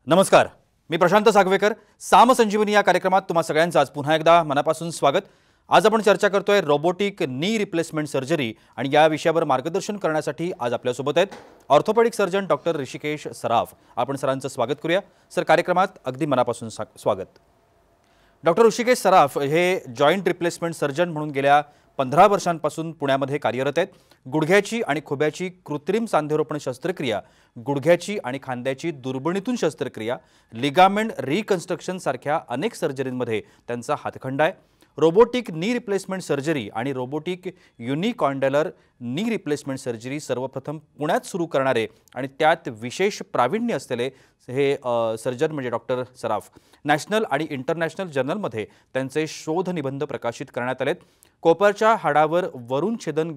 नमस्कार, मी प्रशांत सागवेकर. साम संजीवनी या कार्यक्रमात तुम्हा सगळ्यांचं आज पुन्हा एकदा मनापासून स्वागत. आज आपण चर्चा करतोय रोबोटिक नी रिप्लेसमेंट सर्जरी आणि या विषयावर मार्गदर्शन करण्यासाठी आज आपल्यासोबत आहेत ऑर्थोपेडिक सर्जन डॉक्टर ऋषिकेश सराफ. आपण सरांचं स्वागत करूया. सर, कार्यक्रमात अगदी मनापासून स्वागत. डॉक्टर ऋषिकेश सराफ हे जॉइंट रिप्लेसमेंट सर्जन म्हणून गेल्या 15 वर्षांपासून पुण्यामध्ये कार्यरत आहेत. गुडघ्याची आणि खोब्याची कृत्रिम सांधेरोपण शस्त्रक्रिया, गुडघ्याची आणि खांद्याची दुर्बिणीतून शस्त्रक्रिया, लिगामेंट रिकन्स्ट्रक्शन सारख्या अनेक सर्जरींमध्ये त्यांचा हातखंडा आहे. रोबोटिक नी रिप्लेसमेंट सर्जरी आणि रोबोटिक युनिकॉन्डलर नी रिप्लेसमेंट सर्जरी सर्वप्रथम पुण्यात सुरू करणारे आणि त्यात विशेष प्रावीण्य असलेले हे सर्जन म्हणजे डॉक्टर सराफ. नॅशनल आणि इंटरनॅशनल जर्नलमध्ये त्यांचे शोध निबंध प्रकाशित करण्यात आलेत. कोपरच्या हाडावर वरून छेदन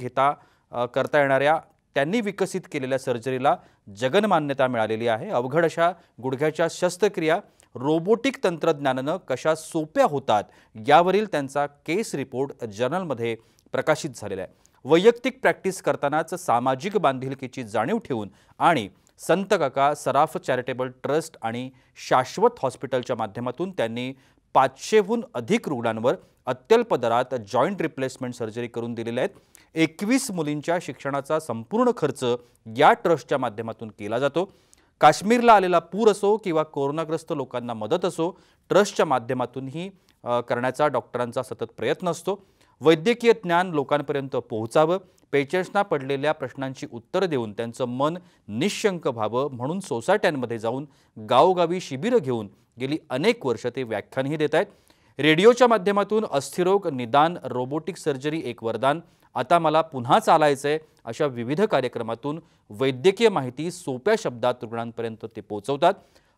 करता येणाऱ्या त्यांनी विकसित केलेल्या सर्जरीला जगन्मान्यता मिळालेली आहे. अवघड अशा गुडघ्याच्या शस्त्रक्रिया रोबोटिक तंत्रज्ञानानं कशा सोप्या होतात यावरील त्यांचा केस रिपोर्ट जर्नलमध्ये प्रकाशित झालेला आहे. वैयक्तिक प्रॅक्टिस करतानाच सामाजिक बांधिलकीची जाणीव ठेवून आणि संत काका सराफ चॅरिटेबल ट्रस्ट आणि शाश्वत हॉस्पिटलच्या माध्यमातून त्यांनी 500हून अधिक रुग्णांवर अत्यल्प दरात जॉइंट रिप्लेसमेंट सर्जरी करून दिलेल्या आहेत. 21 मुलींच्या शिक्षणाचा संपूर्ण खर्च या ट्रस्टच्या माध्यमातून केला जातो. काश्मीरला आलेला पूर असो किंवा कोरोनाग्रस्त लोकांना मदत असो, ट्रस्टच्या माध्यमातूनही करण्याचा डॉक्टरांचा सतत प्रयत्न असतो. वैद्यकीय ज्ञान लोकांपर्यंत पोहोचावं, पेशंट्सना पडलेल्या प्रश्नांची उत्तरं देऊन त्यांचं मन निशंक व्हावं म्हणून सोसायट्यांमध्ये जाऊन गावोगावी शिबिरं घेऊन गेली अनेक वर्ष ते व्याख्यानही देत आहेत. रेडिओच्या माध्यमातून अस्थिरोग निदान, रोबोटिक सर्जरी एक वरदान, आता मला पुन्हा चालायचंय अशा विविध कार्यक्रमातून वैद्यकीय माहिती सोप्या शब्दात रुग्णांपर्यंत ते पोहोचवतात.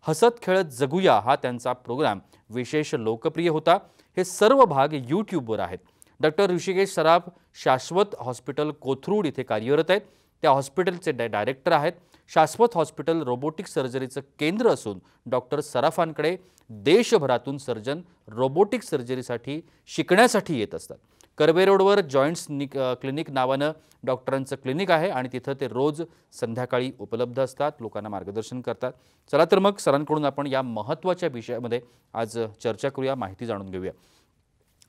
हसत खेळत जगूया हा त्यांचा प्रोग्राम विशेष लोकप्रिय होता. हे सर्व भाग यूट्यूबवर आहेत. डॉक्टर ऋषिकेश सराफ शाश्वत हॉस्पिटल कोथरूड इथे कार्यरत आहेत. त्या हॉस्पिटलचे डायरेक्टर आहेत. शाश्वत हॉस्पिटल रोबोटिक सर्जरीचं केंद्र असून डॉक्टर सराफांकडे देशभरातून सर्जन रोबोटिक सर्जरीसाठी शिकण्यासाठी येत असतात. कर्वे रोडवर जॉइंट्स क्लिनिक नावानं डॉक्टरांचं क्लिनिक आहे आणि तिथं ते रोज संध्याकाळी उपलब्ध असतात, लोकांना मार्गदर्शन करतात. चला तर मग सरांकडून आपण या महत्त्वाच्या विषयामध्ये आज चर्चा करूया, माहिती जाणून घेऊया.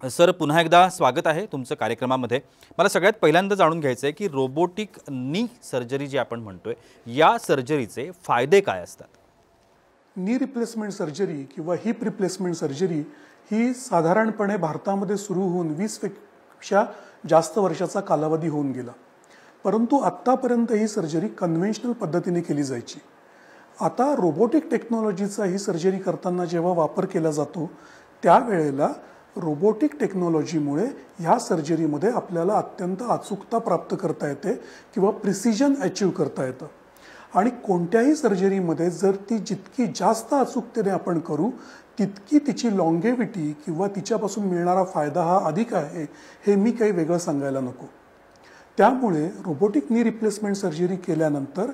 सर, पुन्हा एकदा स्वागत आहे तुमचं कार्यक्रमामध्ये. मला सगळ्यात पहिल्यांदा जाणून घ्यायचं आहे की रोबोटिक नी सर्जरी जी आपण म्हणतोय या सर्जरीचे फायदे काय असतात? नी रिप्लेसमेंट सर्जरी किंवा हिप रिप्लेसमेंट सर्जरी ही साधारणपणे भारतामध्ये सुरू होऊन 20 पेक्षा जास्त वर्षाचा कालावधी होऊन गेला. परंतु आत्तापर्यंत ही सर्जरी कन्व्हेन्शनल पद्धतीने केली जायची. आता रोबोटिक टेक्नॉलॉजीचा ही सर्जरी करताना जेव्हा वापर केला जातो त्यावेळेला रोबोटिक टेक्नॉलॉजीमुळे ह्या सर्जरीमध्ये आपल्याला अत्यंत अचूकता प्राप्त करता येते किंवा प्रिसिजन अचीव करता येतं. आणि कोणत्याही सर्जरीमध्ये जर ती जितकी जास्त अचूकतेने आपण करू तितकी तिची लॉंगेविटी किंवा तिच्यापासून मिळणारा फायदा हा अधिक आहे, हे मी काही वेगळं सांगायला नको. त्यामुळे रोबोटिक नी रिप्लेसमेंट सर्जरी केल्यानंतर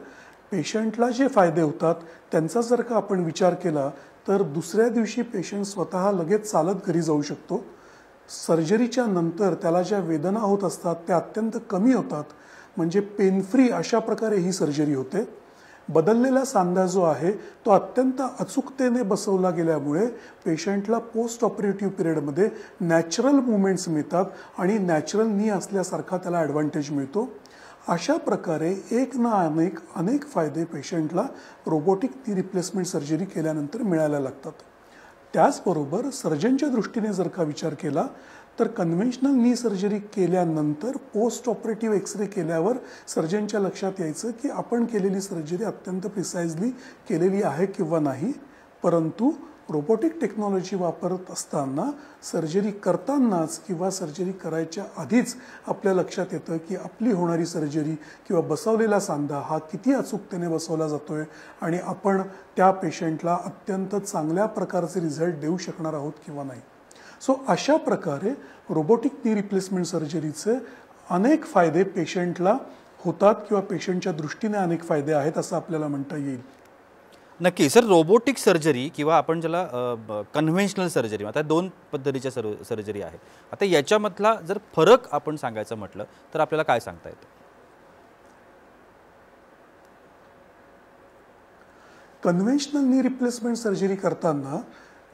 पेशंटला जे फायदे होतात त्यांचा जर का आपण विचार केला तर दुसऱ्या दिवशी पेशंट स्वतः लगेच चालत घरी जाऊ शकतो. सर्जरीच्या नंतर त्याला ज्या वेदना होत असतात त्या अत्यंत कमी होतात. म्हणजे पेन फ्री अशा प्रकारे ही सर्जरी होते. बदललेला सांधा जो आहे तो अत्यंत अचूकतेने बसवला गेल्यामुळे पेशंटला पोस्ट ऑपरेटिव्ह पिरियडमध्ये नॅचरल मुवमेंट्स मिळतात आणि नॅचरल नी असल्यासारखा त्याला ॲडव्हान्टेज मिळतो. अशा प्रकारे एक ना अनेक फायदे पेशंटला रोबोटिक नी रिप्लेसमेंट सर्जरी केल्यानंतर मिळायला लागतात. त्याचबरोबर सर्जनच्या दृष्टीने जर का विचार केला तर कन्व्हेन्शनल नी सर्जरी केल्यानंतर पोस्ट ऑपरेटिव्ह एक्सरे केल्यावर सर्जनच्या लक्षात यायचं की आपण केलेली सर्जरी अत्यंत प्रिसाइजली केलेली आहे किंवा नाही. परंतु रोबोटिक टेक्नॉलॉजी वापरत असताना सर्जरी करतानाच किंवा सर्जरी करायच्या आधीच आपल्या लक्षात येतं की आपली होणारी सर्जरी किंवा बसवलेला सांधा हा किती अचूकतेने बसवला जातोय आणि आपण त्या पेशंटला अत्यंत चांगल्या प्रकारचे रिझल्ट देऊ शकणार आहोत किंवा नाही. सो अशा प्रकारे रोबोटिक नी रिप्लेसमेंट सर्जरीचे अनेक फायदे पेशंटला होतात किंवा पेशंटच्या दृष्टीने अनेक फायदे आहेत असं आपल्याला म्हणता येईल. नक्की सर, रोबोटिक सर्जरी किंवा आपण ज्याला कन्व्हेन्शनल सर्जरी, आता 2 पद्धतीच्या सर्जरी आहे. आता याच्यामधला जर फरक आपण सांगायचं म्हटलं तर आपल्याला काय सांगता येतं? कन्व्हेन्शनल नी रिप्लेसमेंट सर्जरी करताना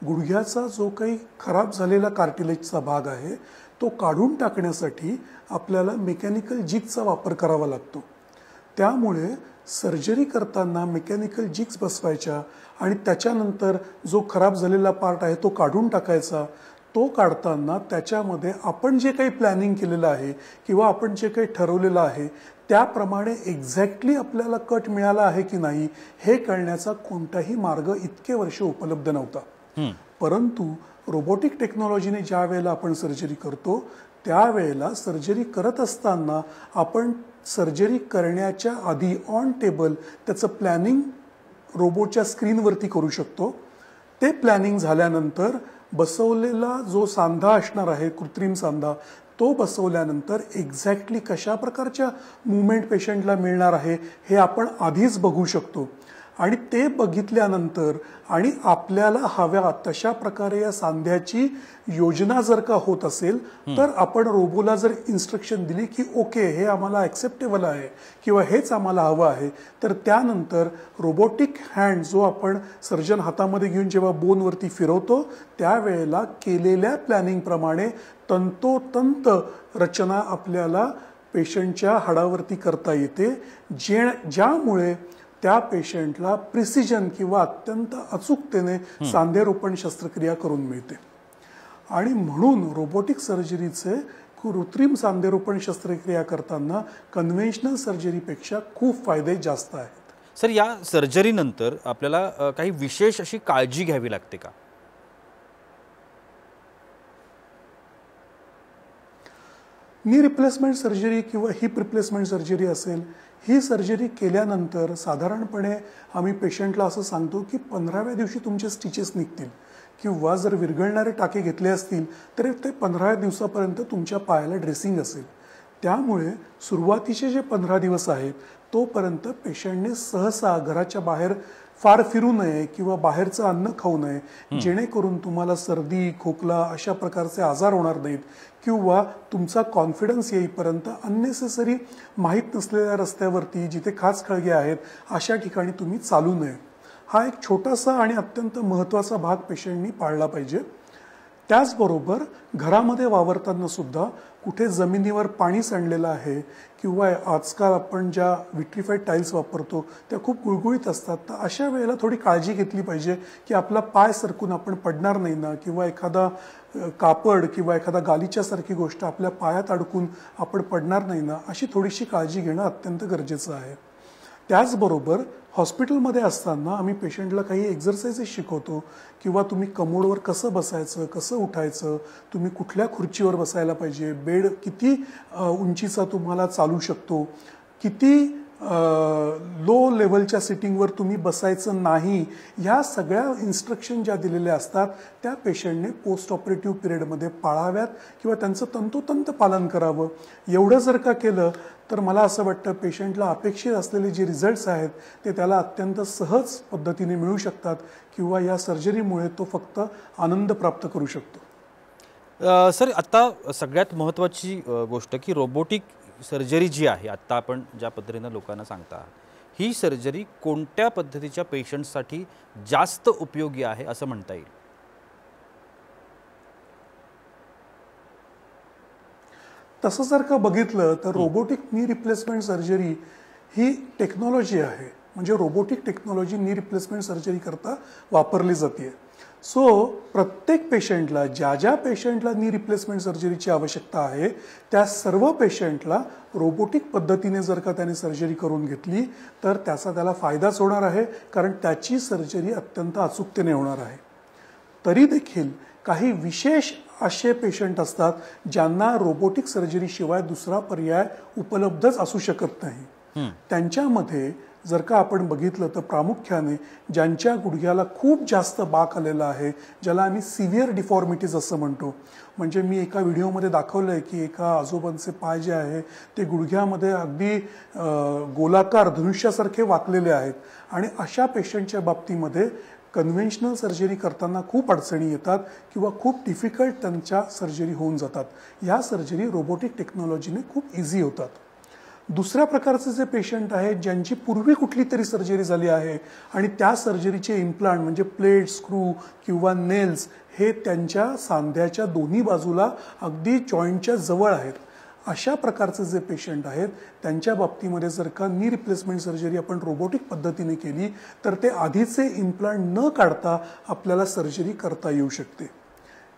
गुडघ्याचा जो काही खराब झालेला कार्टिलेजचा भाग आहे तो काढून टाकण्यासाठी आपल्याला मेकॅनिकल जिगचा वापर करावा लागतो. त्यामुळे सर्जरी करताना मेकॅनिकल जिग्स बसवायच्या आणि त्याच्यानंतर जो खराब झालेला पार्ट आहे तो काढून टाकायचा. तो काढताना त्याच्यामध्ये आपण जे काही प्लॅनिंग केलेलं आहे किंवा आपण जे काही ठरवलेलं आहे त्याप्रमाणे एक्झॅक्टली आपल्याला कट मिळाला आहे की नाही हे कळण्याचा कोणताही मार्ग इतके वर्ष उपलब्ध नव्हता. परंतु रोबोटिक टेक्नॉलॉजीने ज्या वेळेला आपण सर्जरी करतो त्यावेळेला सर्जरी करत असताना आपण सर्जरी करण्याच्या आधी ऑन टेबल त्याचं प्लॅनिंग रोबोटच्या स्क्रीनवरती करू शकतो. ते प्लॅनिंग झाल्यानंतर बसवलेला जो सांधा असणार आहे कृत्रिम सांधा तो बसवल्यानंतर एक्झॅक्टली कशा प्रकारच्या मुवमेंट पेशंटला मिळणार आहे हे आपण आधीच बघू शकतो. आणि ते बघितल्यानंतर आणि आपल्याला हव्या तशा प्रकारे या सांध्याची योजना जर का होत असेल तर आपण रोबोला जर इन्स्ट्रक्शन दिली की ओके हे आम्हाला ॲक्सेप्टेबल आहे किंवा हेच आम्हाला हवं आहे तर त्यानंतर रोबोटिक हँड जो आपण सर्जन हातामध्ये घेऊन जेव्हा बोनवरती फिरवतो त्यावेळेला केलेल्या प्लॅनिंगप्रमाणे तंतोतंत रचना आपल्याला पेशंटच्या हाडावरती करता येते ज्यामुळे त्या पेशंटला प्रिसिजन किंवा अत्यंत अचूकतेने सांधेरोपण शस्त्रक्रिया करून मिळते. आणि म्हणून रोबोटिक सर्जरीचे कृत्रिम सांधेरोपण शस्त्रक्रिया करताना कन्व्हेन्शनल सर्जरीपेक्षा खूप फायदे जास्त आहेत. सर, या सर्जरीनंतर आपल्याला काही विशेष अशी काळजी घ्यावी लागते का? नी रिप्लेसमेंट सर्जरी किंवा हिप रिप्लेसमेंट सर्जरी असेल ही सर्जरी केल्यानंतर साधारणपणे आम्ही पेशंटला असं सांगतो की 15व्या दिवशी तुमचे स्टिचेस निघतील किंवा जर विरघळणारे टाके घेतले असतील तर ते 15व्या दिवसापर्यंत तुमच्या पायाला ड्रेसिंग असेल. त्यामुळे सुरुवातीचे जे 15 दिवस आहेत तोपर्यंत पेशंटने सहसा घराच्या बाहेर फार फिरू नये किंवा बाहेरचं अन्न खाऊ नये जेणेकरून तुम्हाला सर्दी खोकला अशा प्रकारचे आजार होणार नाहीत किंवा तुमचा कॉन्फिडन्स येईपर्यंत अननेसेसरी माहीत नसलेल्या रस्त्यावरती जिथे खास खळगे आहेत अशा ठिकाणी तुम्ही चालू नये. हा एक छोटासा आणि अत्यंत महत्त्वाचा भाग पेशंटनी पाळला पाहिजे. त्याचबरोबर घरामध्ये वावरताना सुद्धा कुठे जमिनीवर पाणी सांडलेलं आहे किंवा आजकाल आपण ज्या विट्रिफाईड टाईल्स वापरतो त्या खूप गुळगुळीत असतात तर अशा वेळेला थोडी काळजी घेतली पाहिजे की आपला पाय सरकून आपण पडणार नाही ना किंवा एखादा कापड किंवा एखादा गालिच्यासारखी गोष्ट आपल्या पायात अडकून आपण पडणार नाही ना अशी थोडीशी काळजी घेणं अत्यंत गरजेचं आहे. त्याचबरोबर हॉस्पिटलमध्ये असताना आम्ही पेशंटला काही एक्झरसाइजेस शिकवतो किंवा तुम्ही कमोडवर कसं बसायचं कसं उठायचं तुम्ही कुठल्या खुर्चीवर बसायला पाहिजे बेड किती उंचीचा तुम्हाला चालू शकतो किती लो लेवलच्या सिटिंगवर तुम्ही बसायचं नाही ह्या सगळ्या इन्स्ट्रक्शन ज्या दिलेल्या असतात त्या पेशंटने पोस्ट ऑपरेटिव्ह पिरियडमध्ये पाळाव्यात किंवा त्यांचं तंतोतंत पालन करावं. एवढं जर का केलं तर मला असं वाटतं पेशंटला अपेक्षित असलेले जे रिझल्ट्स आहेत ते त्याला अत्यंत सहज पद्धतीने मिळू शकतात किंवा या सर्जरीमुळे तो फक्त आनंद प्राप्त करू शकतो. सर, आता सगळ्यात महत्त्वाची गोष्ट की रोबोटिक सर्जरी जी आहे आत्ता आपण ज्या पद्धतीनं लोकांना सांगता ही सर्जरी कोणत्या पद्धतीच्या पेशंटसाठी जास्त उपयोगी आहे असं म्हणता येईल? तसं जर का बघितलं तर रोबोटिक नी रिप्लेसमेंट सर्जरी ही टेक्नॉलॉजी आहे म्हणजे robotic technology knee replacement surgery करता वापरली जाते. सो प्रत्येक पेशंटला ज्या पेशंटला नी रिप्लेसमेंट सर्जरीची आवश्यकता आहे त्या सर्व पेशंटला रोबोटिक पद्धतीने जर का त्याने सर्जरी करून घेतली तर त्याला फायदाच होणार आहे कारण त्याची सर्जरी अत्यंत अचूकतेने होणार आहे. तरी देखील काही विशेष असे पेशंट असतात ज्यांना रोबोटिक सर्जरी शिवाय दुसरा पर्याय उपलब्धच असू शकत नाही. त्यांच्यामध्ये जर का आपण बघितलं तर प्रामुख्याने ज्यांच्या गुडघ्याला खूप जास्त बाक आलेला आहे ज्याला आम्ही सिव्हिअर डिफॉर्मिटीज असं म्हणतो. म्हणजे मी एका व्हिडिओमध्ये दाखवलं आहे की एका आजोबांचे पाय जे आहे ते गुडघ्यामध्ये अगदी गोलाकार धनुष्यासारखे वाकलेले आहेत आणि अशा पेशंटच्या बाबतीमध्ये कन्व्हेन्शनल सर्जरी करताना खूप अडचणी येतात किंवा खूप डिफिकल्ट त्यांच्या सर्जरी होऊन जातात. या सर्जरी रोबोटिक टेक्नॉलॉजीने खूप इझी होतात. दुसऱ्या प्रकारचे जे पेशंट आहेत ज्यांची पूर्वी कुठली तरी सर्जरी झाली आहे आणि त्या सर्जरीचे इम्प्लांट म्हणजे प्लेट, स्क्रू किंवा नेल्स हे त्यांच्या सांध्याच्या दोन्ही बाजूला अगदी जॉईंटच्या जवळ आहेत, अशा प्रकारचे जे पेशंट आहेत त्यांच्या बाबतीमध्ये जर का नी रिप्लेसमेंट सर्जरी आपण रोबोटिक पद्धतीने केली तर ते आधीचे इम्प्लांट न काढता आपल्याला सर्जरी करता येऊ शकते.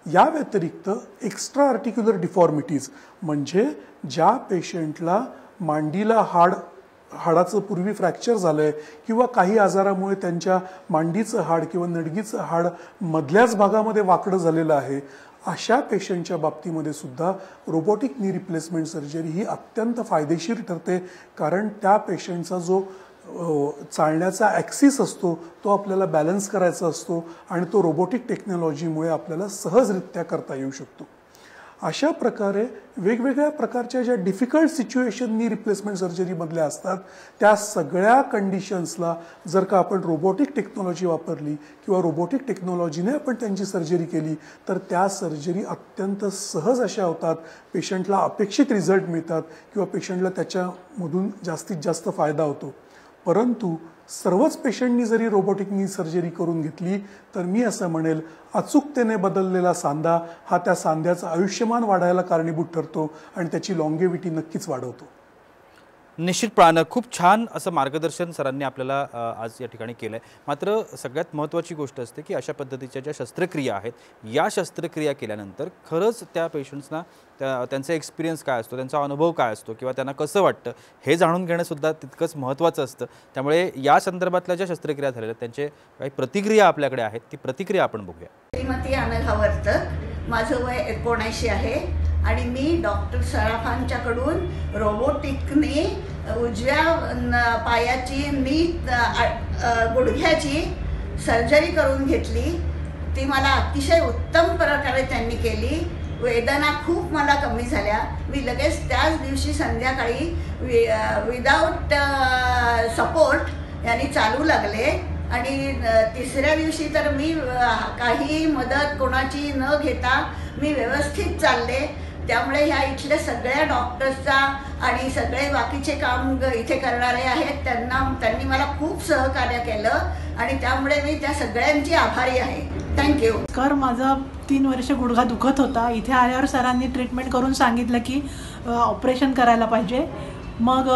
या व्यतिरिक्त एक्स्ट्रा आर्टिक्युलर डिफॉर्मिटीज म्हणजे ज्या पेशंटला मांडीला हाडाचं पूर्वी फ्रॅक्चर झालंय किंवा काही आजारामुळे त्यांच्या मांडीचं हाड किंवा नडगीचं हाड मधल्याच भागामध्ये वाकडं झालेलं आहे, अशा पेशंटच्या बाबतीमध्ये सुद्धा रोबोटिक नी रिप्लेसमेंट सर्जरी ही अत्यंत फायदेशीर ठरते. कारण त्या पेशंटचा जो चालण्याचा ॲक्सिस असतो तो आपल्याला बॅलन्स करायचा असतो आणि तो रोबोटिक टेक्नॉलॉजीमुळे आपल्याला सहजरित्या करता येऊ शकतो. अशा प्रकारे वेगवेगळ्या प्रकारच्या ज्या डिफिकल्ट सिच्युएशन नी रिप्लेसमेंट सर्जरीमधल्या असतात त्या सगळ्या कंडिशन्सला जर का आपण रोबोटिक टेक्नॉलॉजी वापरली किंवा रोबोटिक टेक्नॉलॉजीने आपण त्यांची सर्जरी केली तर त्या सर्जरी अत्यंत सहज अशा होतात, पेशंटला अपेक्षित रिझल्ट मिळतात किंवा पेशंटला त्याच्यामधून जास्तीत जास्त फायदा होतो. परंतु सर्वच पेशंटनी जरी रोबोटिक नी सर्जरी करून घेतली तर मी असं म्हणेल अचूकतेने बदललेला सांधा हा त्या सांध्याचं आयुष्यमान वाढायला कारणीभूत ठरतो आणि त्याची लॉंगेविटी नक्कीच वाढवतो. निश्चितपणानं खूप छान असं मार्गदर्शन सरांनी आपल्याला आज या ठिकाणी केलं आहे. मात्र सगळ्यात महत्त्वाची गोष्ट असते की अशा पद्धतीच्या ज्या शस्त्रक्रिया आहेत या शस्त्रक्रिया केल्यानंतर खरंच त्या पेशंट्सना त्यांचा एक्सपिरियन्स काय असतो, त्यांचा अनुभव काय असतो किंवा त्यांना कसं वाटतं हे जाणून घेणंसुद्धा तितकंच महत्त्वाचं असतं. त्यामुळे या संदर्भातल्या ज्या शस्त्रक्रिया झालेल्या त्यांचे काही प्रतिक्रिया आपल्याकडे आहेत, ती प्रतिक्रिया आपण बघूया. श्रीमती अनघावर्त, माझं वय 79 आहे आणि मी डॉक्टर सराफांच्याकडून रोबोटिकने उजव्या पायाची गुडघ्याची सर्जरी करून घेतली. ती मला अतिशय उत्तम प्रकारे त्यांनी केली. वेदना खूप मला कमी झाल्या. मी लगेच त्याच दिवशी संध्याकाळी विदाऊट सपोर्ट यांनी चालू लागले आणि तिसऱ्या दिवशी तर मी काही मदत कोणाची न घेता मी व्यवस्थित चालले. त्यामुळे ह्या इथल्या सगळ्या डॉक्टर्सचा आणि सगळे बाकीचे काम इथे करणारे आहेत त्यांनी मला खूप सहकार्य केलं आणि त्यामुळे मी त्या सगळ्यांची आभारी आहे. थँक्यू. माझा 3 वर्ष गुडघा दुखत होता. इथे आल्यावर सरांनी ट्रीटमेंट करून सांगितलं की ऑपरेशन करायला पाहिजे. मग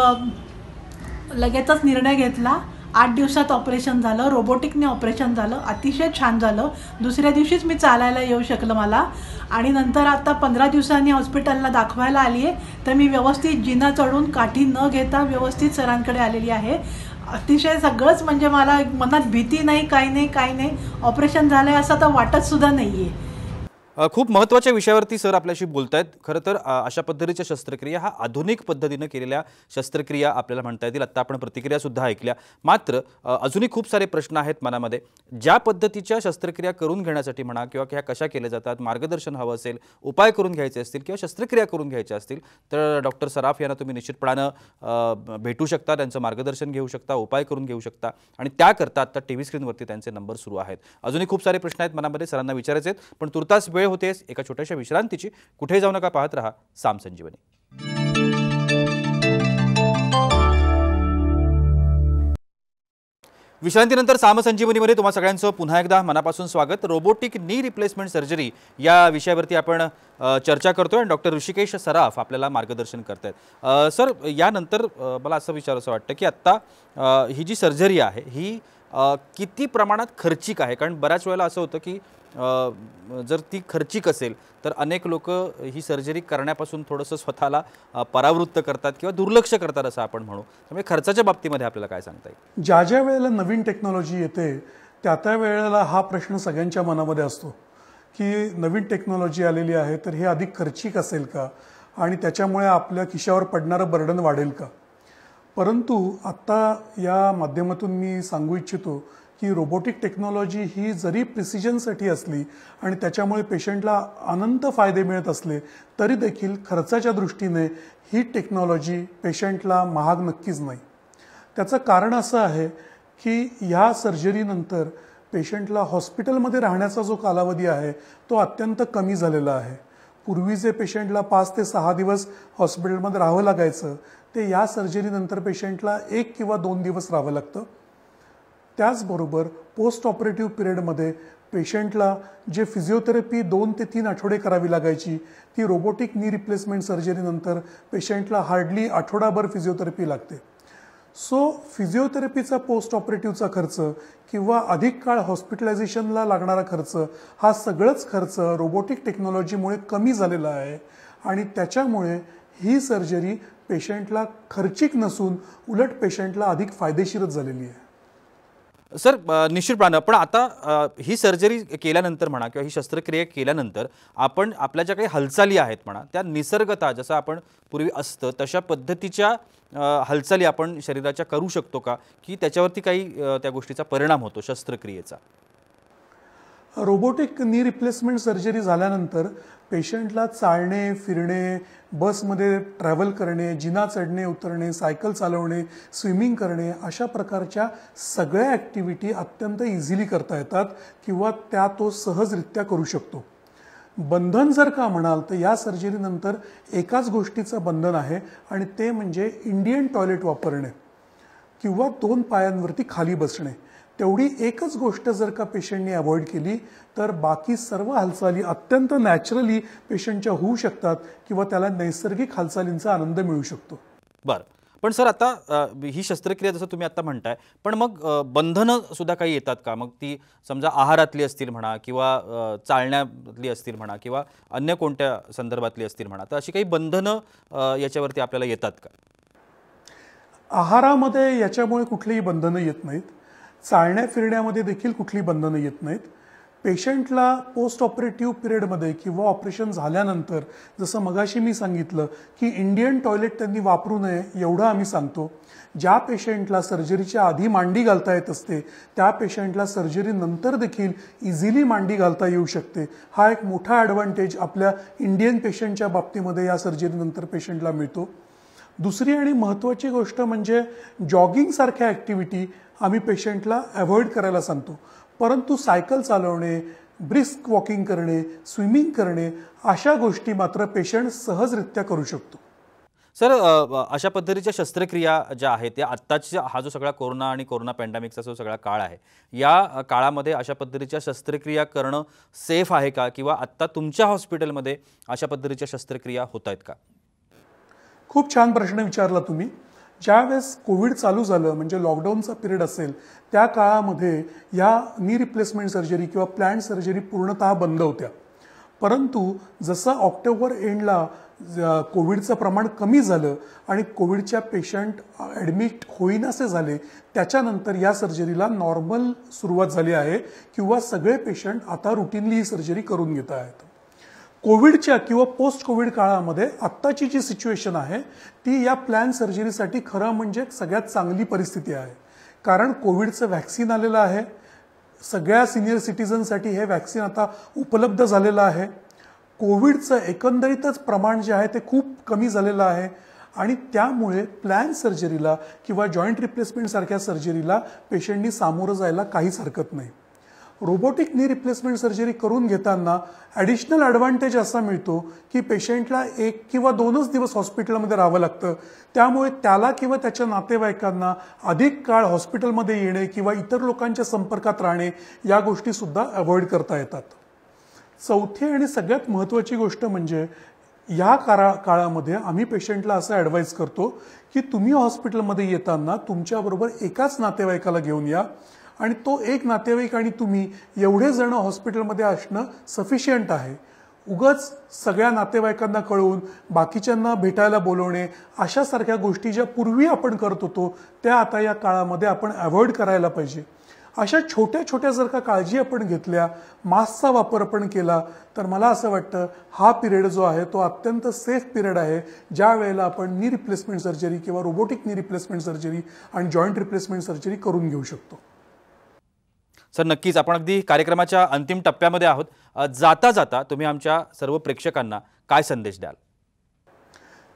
लगेचच निर्णय घेतला. 8 दिवसात ऑपरेशन झालं. रोबोटिकने ऑपरेशन झालं. अतिशय छान झालं. दुसऱ्या दिवशीच मी चालायला येऊ शकलं मला. आणि नंतर आता 15 दिवसांनी हॉस्पिटलला दाखवायला आली आहे तर मी व्यवस्थित जिना चढून काठी न घेता व्यवस्थित सरांकडे आलेली आहे. अतिशय सगळंच म्हणजे मला मनात भीती नाही, काही नाही. ऑपरेशन झालं आहे असं तर वाटतसुद्धा नाही आहे. खूप महत्त्वाच्या विषयावरती सर आपल्याशी बोलतायत. खरं तर अशा पद्धतीच्या शस्त्रक्रिया हा आधुनिक पद्धतीनं केलेल्या शस्त्रक्रिया आपल्याला म्हणता येतील. आत्ता आपण प्रतिक्रियासुद्धा ऐकल्या. मात्र अजूनही खूप सारे प्रश्न आहेत मनामध्ये. ज्या पद्धतीच्या शस्त्रक्रिया करून घेण्यासाठी म्हणा किंवा ह्या कशा केल्या जातात, मार्गदर्शन हवं असेल, उपाय करून घ्यायचे असतील किंवा शस्त्रक्रिया करून घ्यायच्या असतील तर डॉक्टर सराफ यांना तुम्ही निश्चितपणानं भेटू शकता, त्यांचं मार्गदर्शन घेऊ शकता, उपाय करून घेऊ शकता आणि त्याकरता आत्ता TV स्क्रीनवरती त्यांचे नंबर सुरू आहेत. अजूनही खूप सारे प्रश्न आहेत मनामध्ये, सरांना विचारायचे आहेत. पण तुर्तास वेळ होतेच एका छोट्याशा विश्रांतीची. कुठेही जाऊ नका, पाहत रहा साम संजीवनी. विश्रांतीनंतर साम संजीवनीमध्ये तुम्हा सगळ्यांचं पुन्हा एकदा मनापासून स्वागत. रोबोटिक नी रिप्लेसमेंट सर्जरी या विषयावरती आपण चर्चा करतोय आणि डॉक्टर ऋषिकेश सराफ आपल्याला मार्गदर्शन करत आहेत. सर, यानंतर मला असं विचारायचं वाटतं की आत्ता ही जी सर्जरी आहे ही किती प्रमाणात खर्चिक आहे? कारण बऱ्याच वेळेला असं होतं की जर ती खर्चिक असेल तर अनेक लोक ही सर्जरी करण्यापासून थोडंसं स्वतःला परावृत्त करतात किंवा दुर्लक्ष करतात असं आपण म्हणू. त्यामुळे खर्चाच्या बाबतीमध्ये आपल्याला काय सांगता येईल? ज्या वेळेला नवीन टेक्नॉलॉजी येते त्या वेळेला हा प्रश्न सगळ्यांच्या मनामध्ये असतो की नवीन टेक्नॉलॉजी आलेली आहे तर हे अधिक खर्चिक असेल का आणि त्याच्यामुळे आपल्या खिशावर पडणारं बर्डन वाढेल का. परंतु आत्ता या माध्यमातून मी सांगू इच्छितो की रोबोटिक टेक्नॉलॉजी ही जरी प्रिसिजनसाठी असली आणि त्याच्यामुळे पेशंटला अनंत फायदे मिळत असले तरी देखील खर्चाच्या दृष्टीने ही टेक्नॉलॉजी पेशंटला महाग नक्कीच नाही. त्याचं कारण असं आहे की ह्या सर्जरीनंतर पेशंटला हॉस्पिटलमध्ये राहण्याचा जो कालावधी आहे तो अत्यंत कमी झालेला आहे. पूर्वी जे पेशंटला 5 ते 6 दिवस हॉस्पिटलमध्ये राहावं लागायचं ते या सर्जरीनंतर पेशंटला 1 किंवा 2 दिवस राहावं लागतं. त्याचबरोबर पोस्ट ऑपरेटिव्ह पिरियडमध्ये पेशंटला जे फिजिओथेरपी 2 ते 3 आठवडे करावी लागायची ती रोबोटिक नी रिप्लेसमेंट सर्जरीनंतर पेशंटला हार्डली आठवडाभर फिजिओथेरपी लागते. सो फिजिओथेरपीचा पोस्ट ऑपरेटिव्हचा खर्च किंवा अधिक काळ हॉस्पिटलायझेशनला लागणारा खर्च हा सगळंच खर्च रोबोटिक टेक्नॉलॉजीमुळे कमी झालेला आहे आणि त्याच्यामुळे ही सर्जरी पेशंटला खर्चिक नसून उलट पेशंटला अधिक फायदेशीरच झालेली आहे. सर निश्चितपणे पण आता ही सर्जरी केल्यानंतर म्हणा किंवा ही शस्त्रक्रिया केल्यानंतर आपण आपल्या ज्या काही हालचाली आहेत म्हणा त्या निसर्गतः जसं आपण पूर्वी असतं तशा पद्धतीच्या हालचाली आपण शरीराच्या करू शकतो का की त्याच्यावरती काही त्या गोष्टीचा परिणाम होतो शस्त्रक्रियेचा? रोबोटिक नी रिप्लेसमेंट सर्जरी झाल्यानंतर पेशंटला चालणे, फिरणे, बसमध्ये ट्रॅव्हल करणे, जिना चढणे उतरणे, सायकल चालवणे, स्विमिंग करणे अशा प्रकारच्या सगळ्या ॲक्टिव्हिटी अत्यंत इझिली करता येतात किंवा त्या तो सहजरित्या करू शकतो. बंधन जर का म्हणाल तर या सर्जरीनंतर एकाच गोष्टीचं बंधन आहे आणि ते म्हणजे इंडियन टॉयलेट वापरणे किंवा 2 पायांवरती खाली बसणे. तेवढी एकच गोष्ट जर का पेशंटने अवॉइड केली तर बाकी सर्व हालचाली अत्यंत नॅचरली पेशंटच्या होऊ शकतात किंवा त्याला नैसर्गिक हालचालींचा आनंद मिळू शकतो. बरं, पण सर आता ही शस्त्रक्रिया जसं तुम्ही आता म्हणताय पण मग बंधनं सुद्धा काही येतात का? मग ती समजा आहारातली असतील म्हणा किंवा चालण्यातली असतील म्हणा किंवा अन्य कोणत्या संदर्भातली असतील म्हणा, तर अशी काही बंधनं याच्यावरती आपल्याला येतात का? आहारामध्ये याच्यामुळे कुठलीही बंधनं येत नाहीत. चालण्या फिरण्यामध्ये देखील कुठली बंधनं येत नाहीत. पेशंटला पोस्ट ऑपरेटिव्ह पिरियडमध्ये किंवा ऑपरेशन झाल्यानंतर जसं मगाशी मी सांगितलं की इंडियन टॉयलेट त्यांनी वापरू नये एवढं आम्ही सांगतो. ज्या पेशंटला सर्जरीच्या आधी मांडी घालता येत असते त्या पेशंटला सर्जरी नंतर देखील इझिली मांडी घालता येऊ शकते. हा एक मोठा ॲडव्हान्टेज आपल्या इंडियन पेशंटच्या बाबतीमध्ये या सर्जरीनंतर पेशंटला मिळतो. दुसरी आणि महत्त्वाची गोष्ट म्हणजे जॉगिंगसारख्या ॲक्टिव्हिटी आम्ही पेशंटला अवॉइड करायला सांगतो. परंतु सायकल चालवणे, ब्रिस्क वॉकिंग करणे, स्विमिंग करणे अशा गोष्टी मात्र पेशंट सहजरित्या करू शकतो. सर अशा पद्धतीच्या शस्त्रक्रिया ज्या आहेत त्या आत्ताच्या हा जो सगळा कोरोना आणि कोरोना पॅन्डेमिकचा जो सगळा काळ आहे या काळामध्ये अशा पद्धतीच्या शस्त्रक्रिया करणं सेफ आहे का किंवा आत्ता तुमच्या हॉस्पिटलमध्ये अशा पद्धतीच्या शस्त्रक्रिया होत आहेत का? खूप छान प्रश्न विचारला तुम्ही. ज्यावेळेस कोविड चालू झालं म्हणजे लॉकडाऊनचा पिरियड असेल त्या काळामध्ये या नी रिप्लेसमेंट सर्जरी किंवा प्लॅन सर्जरी पूर्णतः बंद होत्या. परंतु जसं ऑक्टोबर एंडला कोविडचं प्रमाण कमी झालं आणि कोविडच्या पेशंट ॲडमिट होईनासे झाले त्याच्यानंतर या सर्जरीला नॉर्मल सुरुवात झाली आहे किंवा सगळे पेशंट आता रुटीनली ही सर्जरी करून घेत आहेत. कोविडच्या किंवा पोस्ट कोविड काळामध्ये आत्ताची जी सिच्युएशन आहे ती या प्लॅन सर्जरीसाठी खरं म्हणजे सगळ्यात चांगली परिस्थिती आहे. कारण कोविडचं व्हॅक्सिन आलेलं आहे. सगळ्या सिनियर सिटीजनसाठी हे व्हॅक्सिन आता उपलब्ध झालेलं आहे. कोविडचं एकंदरीतच प्रमाण जे आहे ते खूप कमी झालेलं आहे आणि त्यामुळे प्लॅन सर्जरीला किंवा जॉईंट रिप्लेसमेंट सारख्या सर्जरीला पेशंटनी सामोरं जायला काहीच हरकत नाही. रोबोटिक नी रिप्लेसमेंट सर्जरी करून घेताना ॲडिशनल ॲडव्हान्टेज असा मिळतो की पेशंटला 1 किंवा 2च दिवस हॉस्पिटलमध्ये राहावं लागतं. त्यामुळे त्याला किंवा त्याच्या नातेवाईकांना अधिक काळ हॉस्पिटलमध्ये येणे किंवा इतर लोकांच्या संपर्कात राहणे या गोष्टीसुद्धा अवॉइड करता येतात. चौथी आणि सगळ्यात महत्त्वाची गोष्ट म्हणजे या काळामध्ये आम्ही पेशंटला असं ॲडवाईज करतो की तुम्ही हॉस्पिटलमध्ये येताना तुमच्याबरोबर एकाच नातेवाईकाला घेऊन या आणि तो एक नातेवाईक आणि तुम्ही एवढे जण हॉस्पिटलमध्ये असणं सफिशियंट आहे. उगाच सगळ्या नातेवाईकांना कळवून बाकीच्यांना भेटायला बोलवणे अशासारख्या गोष्टी ज्या पूर्वी आपण करत होतो त्या आता या काळामध्ये आपण अवॉइड करायला पाहिजे. अशा छोट्या छोट्या जर का काळजी आपण घेतल्या, मास्कचा वापर आपण केला तर मला असं वाटतं हा पिरियड जो आहे तो अत्यंत सेफ पिरियड आहे ज्या वेळेला आपण नी रिप्लेसमेंट सर्जरी किंवा रोबोटिक नी रिप्लेसमेंट सर्जरी आणि जॉईंट रिप्लेसमेंट सर्जरी करून घेऊ शकतो. सर नक्कीच आपण अगदी कार्यक्रमाच्या अंतिम टप्प्यामध्ये आहोत. जाता जाता तुम्ही आमच्या सर्व प्रेक्षकांना काय संदेश द्याल?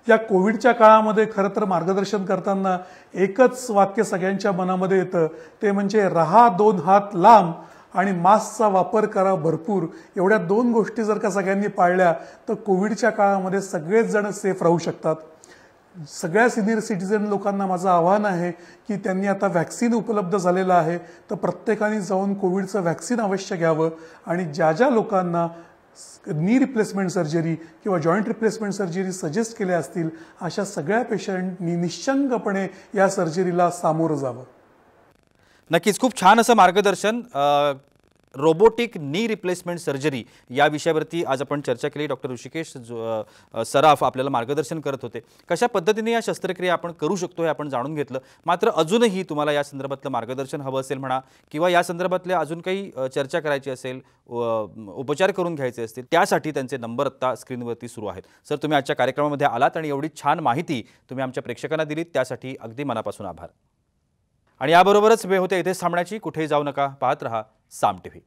या कोविडच्या काळामध्ये खरं तर मार्गदर्शन करताना एकच वाक्य सगळ्यांच्या मनामध्ये येतं ते म्हणजे राहा 2 हात लांब आणि मास्कचा वापर करा भरपूर. एवढ्या 2 गोष्टी जर का सगळ्यांनी पाळल्या तर कोविडच्या काळामध्ये सगळेच जण सेफ राहू शकतात. सगळ्या सिनियर सिटीजन लोकांना माझं आव्हान आहे की त्यांनी आता व्हॅक्सिन उपलब्ध झालेलं आहे तर प्रत्येकाने जाऊन कोविडचं व्हॅक्सिन अवश्य घ्यावं आणि ज्या ज्या लोकांना नी रिप्लेसमेंट सर्जरी किंवा जॉईंट रिप्लेसमेंट सर्जरी सजेस्ट केल्या असतील अशा सगळ्या पेशंटनी निश्चंगपणे या सर्जरीला सामोरं जावं. नक्कीच खूप छान असं मार्गदर्शन रोबोटिक नी रिप्लेसमेंट सर्जरी या विषयावरती आज आपण चर्चा केली. डॉक्टर ऋषिकेश सराफ आपल्याला मार्गदर्शन करत होते. कशा पद्धतीने या शस्त्रक्रिया आपण करू शकतो हे आपण जाणून घेतलं. मात्र अजूनही तुम्हाला या संदर्भातलं मार्गदर्शन हवं असेल म्हणा किंवा या संदर्भातल्या अजून काही चर्चा करायची असेल, उपचार करून घ्यायचे असतील, त्यासाठी त्यांचे नंबर आत्ता स्क्रीनवरती सुरू आहेत. सर, तुम्ही आजच्या कार्यक्रमामध्ये आलात आणि एवढी छान माहिती तुम्ही आमच्या प्रेक्षकांना दिलीत त्यासाठी अगदी मनापासून आभार. आणि याबरोबरच वेळ होते इथेच थांबण्याची. कुठेही जाऊ नका, पाहत रहा साम टीव्ही.